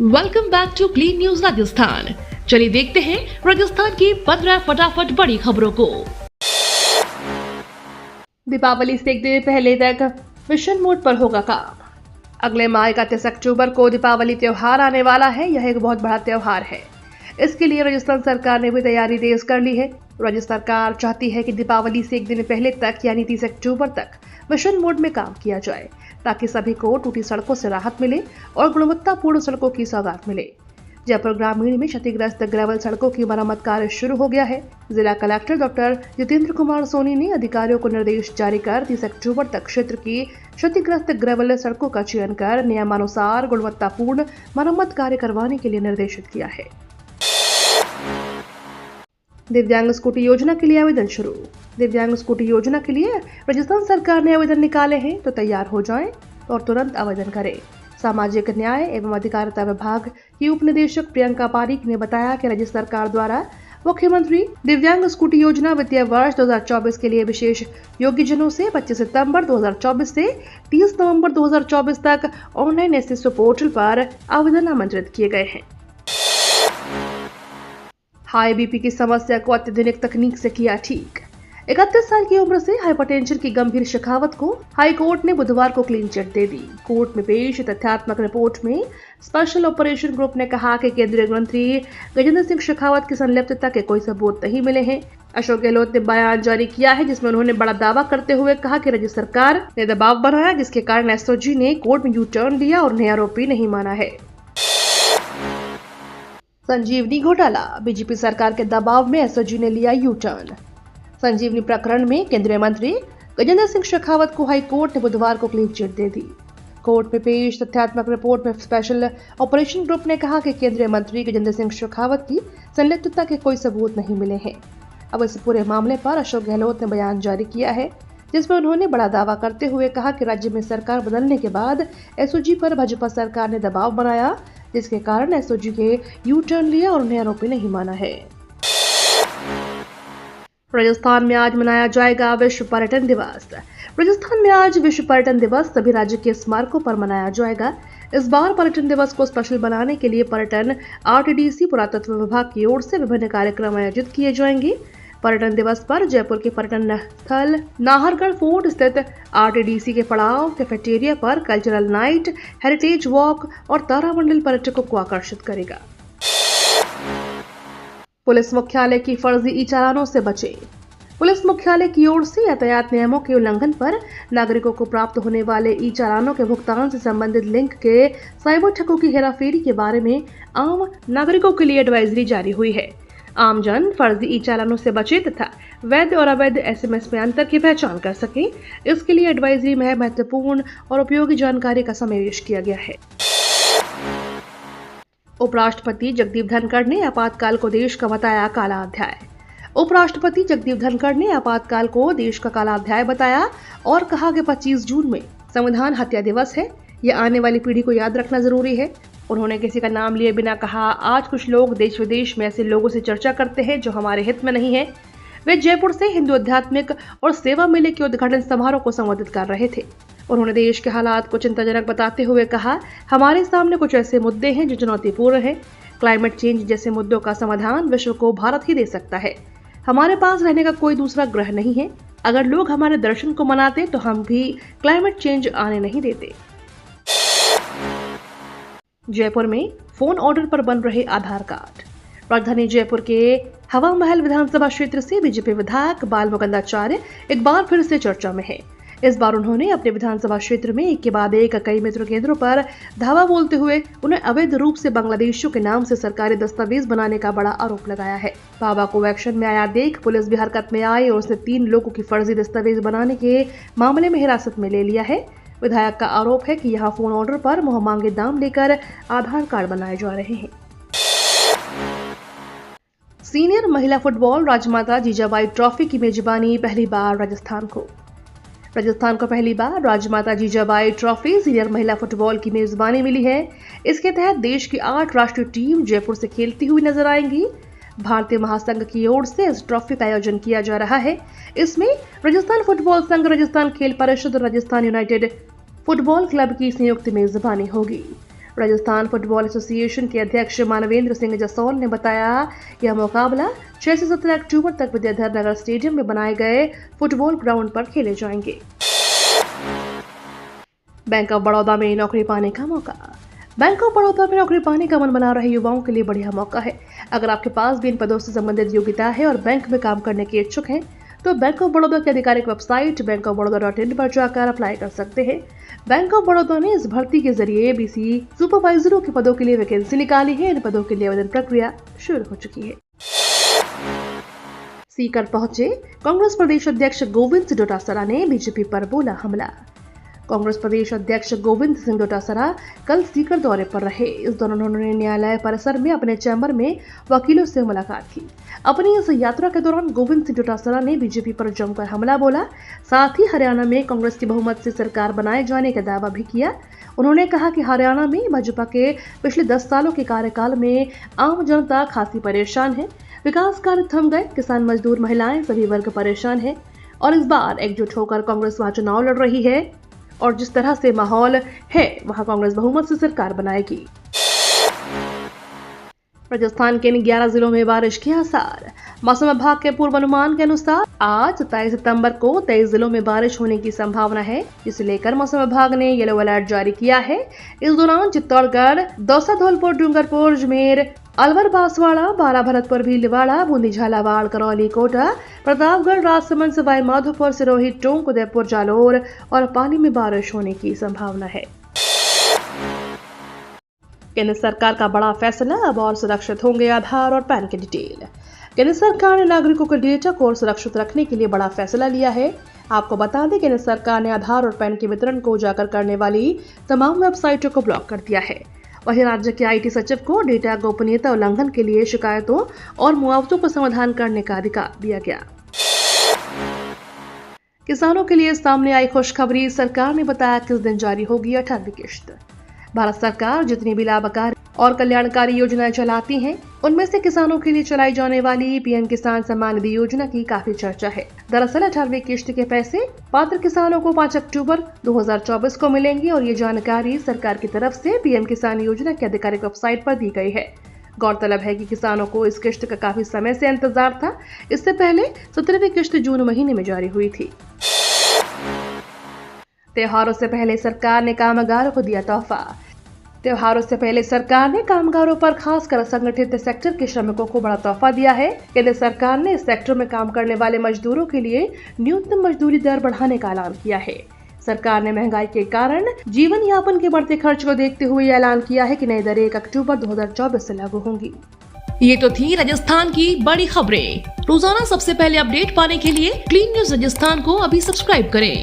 Welcome back to Clean News Rajasthan. चलिए देखते हैं राजस्थान की 15 फटाफट बड़ी खबरों को। दीपावली से एक दिन पहले तक मिशन मोड पर होगा काम। अगले माह 31 अक्टूबर को दीपावली त्योहार आने वाला है। यह एक बहुत बड़ा त्योहार है। इसके लिए राजस्थान सरकार ने भी तैयारी तेज कर ली है। राज्य सरकार चाहती है कि दीपावली से एक दिन पहले तक यानी 30 अक्टूबर तक मिशन मोड में काम किया जाए, ताकि सभी को टूटी सड़कों से राहत मिले और गुणवत्तापूर्ण सड़कों की सौगात मिले। जयपुर ग्रामीण में क्षतिग्रस्त ग्रेवल सड़कों की मरम्मत कार्य शुरू हो गया है। जिला कलेक्टर डॉक्टर जितेंद्र कुमार सोनी ने अधिकारियों को निर्देश जारी कर 30 अक्टूबर तक क्षेत्र की क्षतिग्रस्त ग्रेवल सड़कों का चयन कर नियमानुसार गुणवत्तापूर्ण मरम्मत कार्य करवाने के लिए निर्देशित किया है। दिव्यांग स्कूटी योजना के लिए आवेदन शुरू। दिव्यांग स्कूटी योजना के लिए राजस्थान सरकार ने आवेदन निकाले हैं, तो तैयार हो जाएं और तुरंत आवेदन करें। सामाजिक न्याय एवं अधिकारिता विभाग की उप निदेशक प्रियंका पारीक ने बताया कि राज्य सरकार द्वारा मुख्यमंत्री दिव्यांग स्कूटी योजना वित्तीय वर्ष 2024 के लिए विशेष योग्यजनों से 25 सितंबर 2024 से 30 नवंबर 2024 तक ऑनलाइन एसएसओ पोर्टल पर आवेदन आमंत्रित किए गए हैं। हाई बीपी की समस्या को अत्याधुनिक तकनीक से किया ठीक। 31 साल की उम्र से हाइपरटेंशन की गंभीर शेखावत को हाई कोर्ट ने बुधवार को क्लीन चिट दे दी। कोर्ट में पेश तथ्यात्मक रिपोर्ट में स्पेशल ऑपरेशन ग्रुप ने कहा कि केंद्रीय मंत्री गजेंद्र सिंह शेखावत की संलिप्तता के कोई सबूत नहीं मिले हैं। अशोक गहलोत ने बयान जारी किया है, जिसमें उन्होंने बड़ा दावा करते हुए कहा कि राज्य सरकार ने दबाव बनाया, जिसके कारण एसओजी ने कोर्ट में यू टर्न लिया और नया आरोपी नहीं माना है। संजीवनी घोटाला, बीजेपी सरकार के दबाव में एसओजी ने लिया यू टर्न। संजीवनी प्रकरण में केंद्रीय मंत्री गजेंद्र सिंह शेखावत को हाई कोर्ट ने बुधवार को क्लीन चिट दे दी। कोर्ट में पेश तथ्यात्मक रिपोर्ट में स्पेशल ऑपरेशन ग्रुप ने कहा कि केंद्रीय मंत्री गजेंद्र सिंह शेखावत की संलिप्तता के कोई सबूत नहीं मिले हैं। अब इस पूरे मामले पर अशोक गहलोत ने बयान जारी किया है, जिसमें उन्होंने बड़ा दावा करते हुए कहा कि राज्य में सरकार बदलने के बाद एसओजी पर भाजपा सरकार ने दबाव बनाया, जिसके कारण एसओजी के यू टर्न लिया और उन्हें आरोपी नहीं माना है। राजस्थान में आज मनाया जाएगा विश्व पर्यटन दिवस। राजस्थान में आज विश्व पर्यटन दिवस सभी राज्य के स्मारकों पर मनाया जाएगा। इस बार पर्यटन दिवस को स्पेशल बनाने के लिए पर्यटन आरटीडीसी पुरातत्व विभाग की ओर से विभिन्न कार्यक्रम आयोजित किए जाएंगे। पर्यटन दिवस पर जयपुर के पर्यटन स्थल नाहरगढ़ फोर्ट स्थित आरटीडीसी के पड़ाव कैफेटेरिया पर कल्चरल नाइट, हेरिटेज वॉक और तारामंडल पर्यटकों को आकर्षित करेगा। पुलिस मुख्यालय की फर्जी ई चालानों से बचे। पुलिस मुख्यालय की ओर से यातायात नियमों के उल्लंघन पर नागरिकों को प्राप्त होने वाले ई चालानों के भुगतान से संबंधित लिंक के साइबर ठगों की हेराफेरी के बारे में आम नागरिकों के लिए एडवाइजरी जारी हुई है। आमजन फर्जी ई चालानों से बचे तथा वैध और अवैध एसएमएस में अंतर की पहचान कर सके, इसके लिए एडवाइजरी में महत्वपूर्ण और उपयोगी जानकारी का समावेश किया गया है। उपराष्ट्रपति जगदीप धनखड़ ने आपातकाल को देश का बताया काला अध्याय। उपराष्ट्रपति जगदीप धनखड़ ने आपातकाल को देश का काला अध्याय बताया और कहा कि 25 जून में संविधान हत्या दिवस है। यह आने वाली पीढ़ी को याद रखना जरूरी है। उन्होंने किसी का नाम लिए बिना कहा, आज कुछ लोग देश विदेश में ऐसे लोगों से चर्चा करते हैं जो हमारे हित में नहीं है। वे जयपुर से हिंदू आध्यात्मिक और सेवा मेले के उद्घाटन समारोह को संबोधित कर रहे थे। उन्होंने देश के हालात को चिंताजनक बताते हुए कहा, हमारे सामने कुछ ऐसे मुद्दे हैं जो चुनौतीपूर्ण हैं। क्लाइमेट चेंज जैसे मुद्दों का समाधान विश्व को भारत ही दे सकता है। हमारे पास रहने का कोई दूसरा ग्रह नहीं है। अगर लोग हमारे दर्शन को मनाते तो हम भी क्लाइमेट चेंज आने नहीं देते। जयपुर में फोन ऑर्डर पर बन रहे आधार कार्ड। राजधानी जयपुर के हवा महल विधानसभा क्षेत्र से बीजेपी विधायक बाल मुकुंदाचार्य एक बार फिर से चर्चा में है। इस बार उन्होंने अपने विधानसभा क्षेत्र में एक के बाद एक कई मित्र केंद्रों पर धावा बोलते हुए उन्हें अवैध रूप से बांग्लादेशियों के नाम से सरकारी दस्तावेज बनाने का बड़ा आरोप लगाया है। बाबा को एक्शन में आया देख पुलिस भी हरकत में आई और उसने 3 लोगों की फर्जी दस्तावेज बनाने के मामले में हिरासत में ले लिया है। विधायक का आरोप है कि यहाँ फोन ऑर्डर पर मुंह मांगे दाम लेकर आधार कार्ड बनाए जा रहे हैं। सीनियर महिला फुटबॉल राजमाता जीजाबाई ट्रॉफी की मेजबानी पहली बार राजस्थान को पहली बार राजमाता जीजाबाई ट्रॉफी सीनियर महिला फुटबॉल की मेजबानी मिली है। इसके तहत देश की 8 राष्ट्रीय टीम जयपुर से खेलती हुई नजर आएंगी। भारतीय महासंघ की ओर से इस ट्रॉफी का आयोजन किया जा रहा है। इसमें राजस्थान फुटबॉल संघ, राजस्थान खेल परिषद और राजस्थान यूनाइटेड फुटबॉल क्लब की संयुक्त मेजबानी होगी। राजस्थान फुटबॉल एसोसिएशन के अध्यक्ष मानवेंद्र सिंह जसौल ने बताया कि यह मुकाबला 6 से 17 अक्टूबर तक विद्याधर नगर स्टेडियम में बनाए गए फुटबॉल ग्राउंड पर खेले जाएंगे। बैंक ऑफ बड़ौदा में नौकरी पाने का मौका। बैंक ऑफ बड़ौदा में नौकरी पाने का मन बना रहे युवाओं के लिए बढ़िया मौका है। अगर आपके पास भी इन पदों से संबंधित योग्यता है और बैंक में काम करने के इच्छुक हैं तो बैंक ऑफ बड़ौदा की आधिकारिक वेबसाइट bankofbaroda.in पर जाकर अप्लाई कर सकते हैं। बैंक ऑफ बड़ौदा ने इस भर्ती के जरिए बीसी सुपरवाइजरों के पदों के लिए वैकेंसी निकाली है। इन पदों के लिए आवेदन प्रक्रिया शुरू हो चुकी है। सीकर पहुंचे कांग्रेस प्रदेश अध्यक्ष गोविंद सिंह डोटासरा ने बीजेपी पर बोला हमला। कांग्रेस प्रदेश अध्यक्ष गोविंद सिंह डोटासरा कल सीकर दौरे पर रहे। इस दौरान उन्होंने न्यायालय परिसर में अपने चैम्बर में वकीलों से मुलाकात की। अपनी इस यात्रा के दौरान गोविंद सिंह डोटासरा ने बीजेपी पर जमकर हमला बोला। साथ ही हरियाणा में कांग्रेस की बहुमत से सरकार बनाए जाने का दावा भी किया। उन्होंने कहा कि हरियाणा में भाजपा के पिछले 10 सालों के कार्यकाल में आम जनता खासी परेशान है। विकास कार्य थम गए, किसान मजदूर महिलाएं सभी वर्ग परेशान है और इस बार एकजुट होकर कांग्रेस वहां चुनाव लड़ रही है और जिस तरह से माहौल है वहां कांग्रेस बहुमत से सरकार बनाएगी। राजस्थान के इन 11 जिलों में बारिश के आसार। मौसम विभाग के पूर्वानुमान के अनुसार आज 27 सितंबर को 23 जिलों में बारिश होने की संभावना है, जिसे लेकर मौसम विभाग ने येलो अलर्ट जारी किया है। इस दौरान चित्तौड़गढ़, दौसा, धौलपुर, डूंगरपुर, अजमेर, अलवर, बांसवाड़ा, बारा, भरतपुर, भीलवाड़ा, बूंदी, झालावाड़, करौली, कोटा, प्रतापगढ़, राजसमंद, सवाई माधोपुर, सिरोही, टोंक, उदयपुर, जालोर और पाली में बारिश होने की संभावना है। केंद्र सरकार का बड़ा फैसला, अब और सुरक्षित होंगे आधार और पैन की डिटेल। केंद्र सरकार ने नागरिकों के डेटा को और सुरक्षित रखने के लिए बड़ा फैसला लिया है। आपको बता दें, केंद्र सरकार ने आधार और पैन के वितरण को उजागर करने वाली तमाम वेबसाइटों को ब्लॉक कर दिया है। वहीं राज्य के आईटी सचिव को डेटा गोपनीयता उल्लंघन के लिए शिकायतों और मुआवजों का समाधान करने का अधिकार दिया गया। किसानों के लिए सामने आई खुशखबरी। सरकार ने बताया कि इस दिन जारी होगी 18वीं किश्त। भारत सरकार जितनी भी लाभकारी और कल्याणकारी योजनाएं चलाती हैं, उनमें से किसानों के लिए चलाई जाने वाली पीएम किसान सम्मान निधि योजना की काफी चर्चा है। दरअसल 18वीं किश्त के पैसे पात्र किसानों को 5 अक्टूबर 2024 को मिलेंगे और ये जानकारी सरकार की तरफ से पीएम किसान योजना की आधिकारिक वेबसाइट पर दी गई है। गौरतलब है कि किसानों को इस किश्त का काफी समय से इंतजार था। इससे पहले 17वीं किश्त जून महीने में जारी हुई थी। त्योहारों से पहले सरकार ने कामगारों को दिया तोहफा। त्योहारों से पहले सरकार ने कामगारों पर खासकर असंगठित सेक्टर के श्रमिकों को बड़ा तोहफा दिया है। केंद्र सरकार ने इस सेक्टर में काम करने वाले मजदूरों के लिए न्यूनतम मजदूरी दर बढ़ाने का ऐलान किया है। सरकार ने महंगाई के कारण जीवन यापन के बढ़ते खर्च को देखते हुए ऐलान किया है कि नई दरें 1 अक्टूबर 2024 से लागू होंगी। ये तो थी राजस्थान की बड़ी खबरें। रोजाना सबसे पहले अपडेट पाने के लिए क्लीन न्यूज राजस्थान को अभी सब्सक्राइब करें।